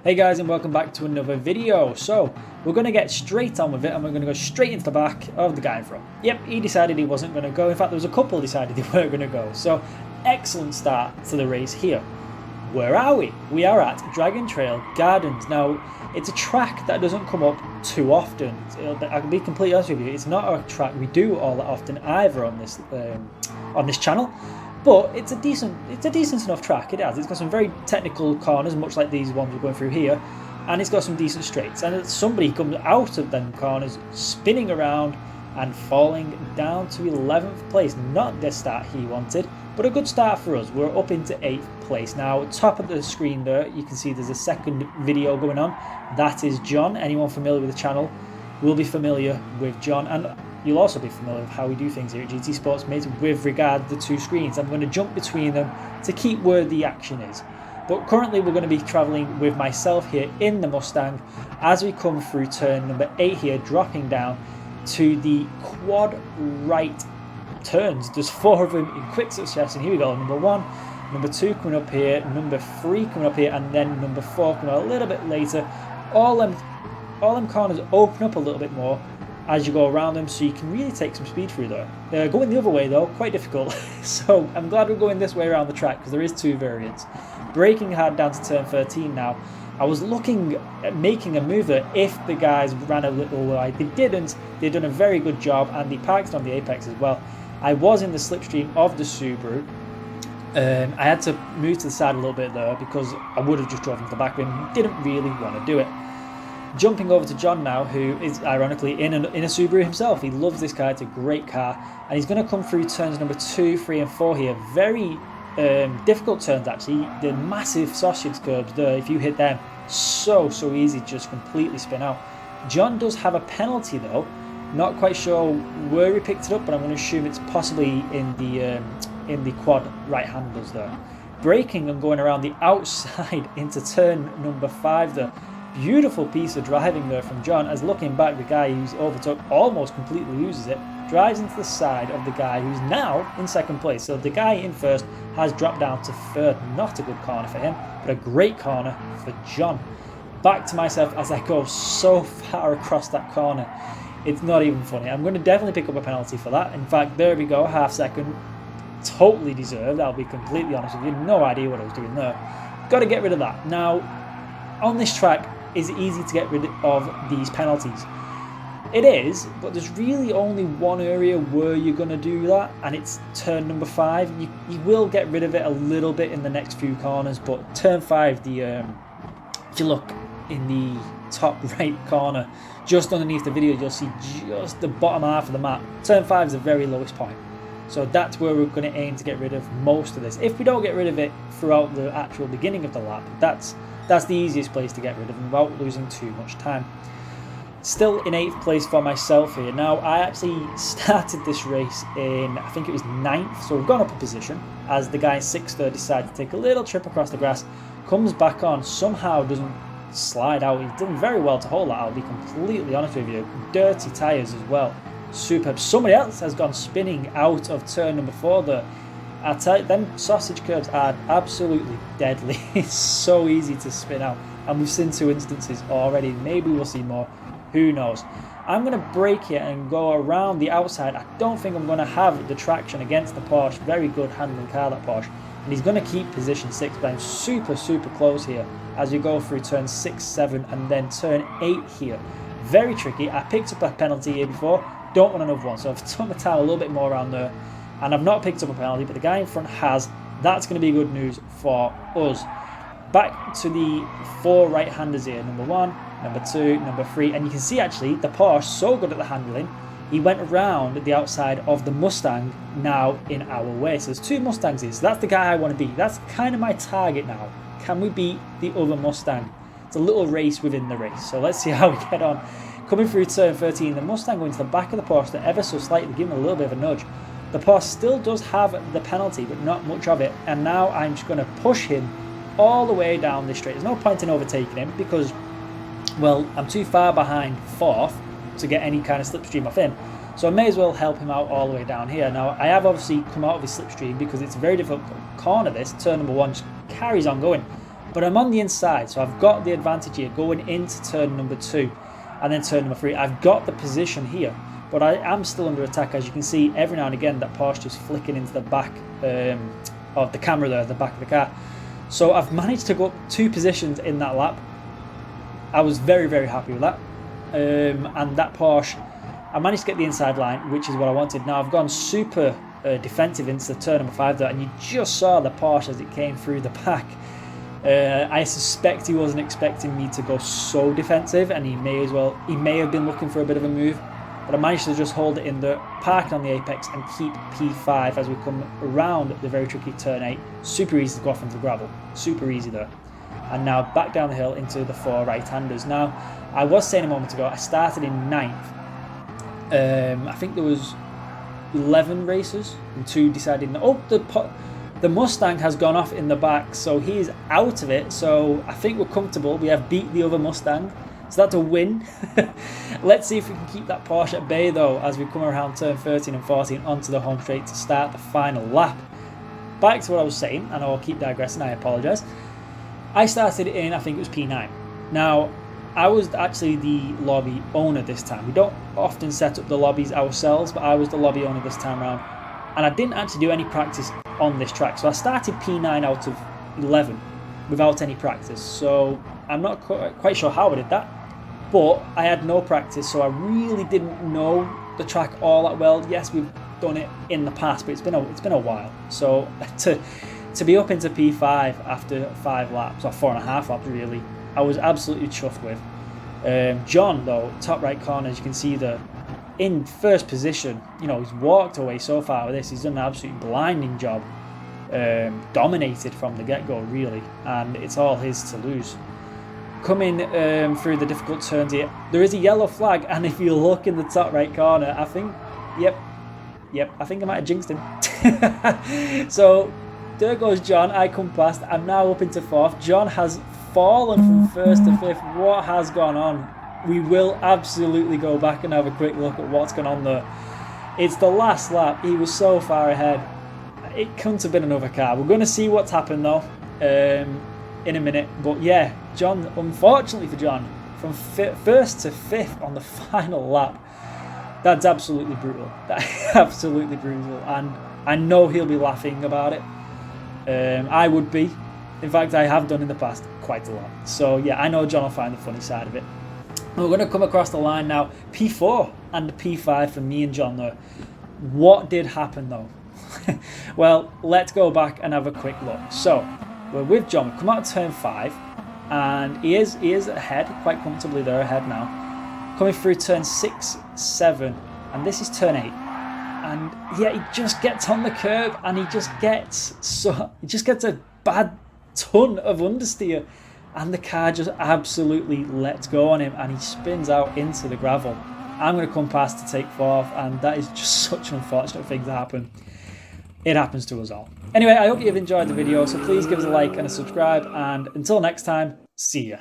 Hey guys, and welcome back to another video. So we're going to get straight on with it, and we're going to go straight into the back of the guy in front. Yep, he decided he wasn't going to go. In fact, there was a couple decided they weren't going to go. So excellent start to the race here. Where are we? We are at Dragon Trail Gardens. Now, it's a track that doesn't come up too often. I can be completely honest with you, it's not a track we do all that often either on this channel. But it's a decent enough track. It has. It's got some very technical corners, much like these ones we're going through here, and it's got some decent straights. And somebody comes out of them corners, spinning around and falling down to 11th place. Not the start he wanted, but a good start for us. We're up into 8th place now. Top of the screen there, you can see there's a second video going on. That is John. Anyone familiar with the channel will be familiar with John, and you'll also be familiar with how we do things here at GT Sportsmates with regard to the two screens. I'm going to jump between them to keep where the action is. But currently we're going to be travelling with myself here in the Mustang as we come through turn number 8 here, dropping down to the quad right turns. There's 4 of them in quick succession. Here we go, number 1, number 2 coming up here, number 3 coming up here, and then number 4 coming up a little bit later. All them corners open up a little bit more as you go around them, so you can really take some speed through there. Going the other way though, quite difficult. So I'm glad we're going this way around the track because there is 2 variants. Braking hard down to turn 13 now. I was looking at making a move there if the guys ran a little wide. They didn't. They've done a very good job, and they parked on the apex as well. I was in the slipstream of the Subaru. I had to move to the side a little bit there because I would have just driven to the back of him. Didn't really want to do it. Jumping over to John now, who is ironically in a Subaru himself. He loves this car, it's a great car, and he's going to come through turns number 2, 3 and 4 here. Very difficult turns actually. The massive sausage curbs there, if you hit them, so easy to just completely spin out. John does have a penalty though, not quite sure where he picked it up, but I'm going to assume it's possibly in the quad right handles there. Braking and going around the outside into turn number 5 there. Beautiful piece of driving there from John, as looking back, the guy who's overtook almost completely loses it, drives into the side of the guy who's now in 2nd place. So the guy in 1st has dropped down to 3rd. Not a good corner for him, but a great corner for John. Back to myself as I go so far across that corner. It's not even funny. I'm going to definitely pick up a penalty for that. In fact, there we go, half second. Totally deserved, I'll be completely honest with you. No idea what I was doing there. Got to get rid of that. Now, on this track, is it easy to get rid of these penalties? It is, but there's really only one area where you're going to do that, and it's turn number 5. You will get rid of it a little bit in the next few corners, but turn 5, if you look in the top right corner, just underneath the video, you'll see just the bottom half of the map. Turn 5 is the very lowest point. So that's where we're going to aim to get rid of most of this. If we don't get rid of it throughout the actual beginning of the lap, that's the easiest place to get rid of them without losing too much time. Still in 8th place for myself here. Now, I actually started this race in, I think it was 9th, so we've gone up a position as the guy in 6th there decided to take a little trip across the grass, comes back on, somehow doesn't slide out. He's done very well to hold that, I'll be completely honest with you. Dirty tyres as well. Superb. Somebody else has gone spinning out of turn number 4 there. I tell you, them sausage curbs are absolutely deadly. It's so easy to spin out, and we've seen 2 instances already. Maybe we'll see more, who knows. I'm going to brake here and go around the outside. I don't think I'm going to have the traction against the Porsche. Very good handling car, that Porsche, and he's going to keep position 6, but I'm super close here as you go through turn 6, 7 and then turn 8 here. Very tricky. I picked up a penalty here before, don't want another one, so I've took my time a little bit more around there, and I've not picked up a penalty, but the guy in front has. That's going to be good news for us. Back to the 4 right-handers here, number 1, number 2, number 3, and you can see actually the Porsche so good at the handling, he went around the outside of the Mustang now in our way. So there's 2 Mustangs here, so that's the guy I want to beat. That's kind of my target now. Can we beat the other Mustang? It's a little race within the race, so let's see how we get on. Coming through turn 13, the Mustang going to the back of the Porsche ever so slightly, giving him a little bit of a nudge. The Porsche still does have the penalty, but not much of it, and now I'm just going to push him all the way down this straight. There's no point in overtaking him because, well, I'm too far behind 4th to get any kind of slipstream off him. So I may as well help him out all the way down here. Now, I have obviously come out of his slipstream because it's a very difficult corner this. Turn number 1 just carries on going. But I'm on the inside, so I've got the advantage here going into turn number 2 and then turn number 3. I've got the position here, but I am still under attack. As you can see, every now and again that Porsche is flicking into the back of the camera there, the back of the car. So I've managed to go up 2 positions in that lap. I was very, very happy with that. And that Porsche, I managed to get the inside line, which is what I wanted. Now I've gone super defensive into turn number 5 there, and you just saw the Porsche as it came through the back. I suspect he wasn't expecting me to go so defensive, and he may have been looking for a bit of a move, but I managed to just hold it in the park it on the apex and keep P5 as we come around the very tricky turn 8. Super easy to go off into the gravel, super easy there. And now back down the hill into the 4 right-handers. Now, I was saying a moment ago, I started in 9th. I think there was 11 racers and 2 decided. Oh, the Mustang has gone off in the back, so he's out of it. So I think we're comfortable. We have beat the other Mustang, so that's a win. Let's see if we can keep that Porsche at bay though as we come around turn 13 and 14 onto the home straight to start the final lap. Back to what I was saying, and I'll keep digressing, I apologise. I started in, I think it was P9. Now, I was actually the lobby owner this time. We don't often set up the lobbies ourselves, but I was the lobby owner this time around. And I didn't actually do any practice on this track. So I started P9 out of 11 without any practice. So I'm not quite sure how I did that. But I had no practice, so I really didn't know the track all that well. Yes, we've done it in the past, but it's been a while. So to be up into P5 after 5 laps, or 4.5 laps really, I was absolutely chuffed with. John though, top right corner, as you can see there, in first position. You know, he's walked away so far with this. He's done an absolutely blinding job. Dominated from the get-go really, and it's all his to lose. Coming through the difficult turns here, there is a yellow flag, and if you look in the top right corner, I think, yep, I think I might have jinxed him. So there goes John. I come past. I'm now up into 4th. John has fallen from 1st to 5th. What has gone on? We will absolutely go back and have a quick look at what's gone on there. It's the last lap. He was so far ahead. It couldn't have been another car. We're going to see what's happened though in a minute. But yeah, John, unfortunately for John, from 1st to 5th on the final lap, that's absolutely brutal. That's absolutely brutal. And I know he'll be laughing about it. I would be. In fact, I have done in the past quite a lot. So yeah, I know John will find the funny side of it. We're going to come across the line now. P4 and P5 for me and John though. What did happen though? Well, let's go back and have a quick look. So we're with John. We've come out of turn 5 and he is ahead, quite comfortably there ahead now. Coming through turn 6, 7, and this is turn 8. And yeah, he just gets on the curb and he just gets a bad ton of understeer, and the car just absolutely lets go on him and he spins out into the gravel. I'm going to come past to take 4th, and that is just such an unfortunate thing to happen. It happens to us all. Anyway, I hope you've enjoyed the video, so please give us a like and a subscribe, and until next time, see ya.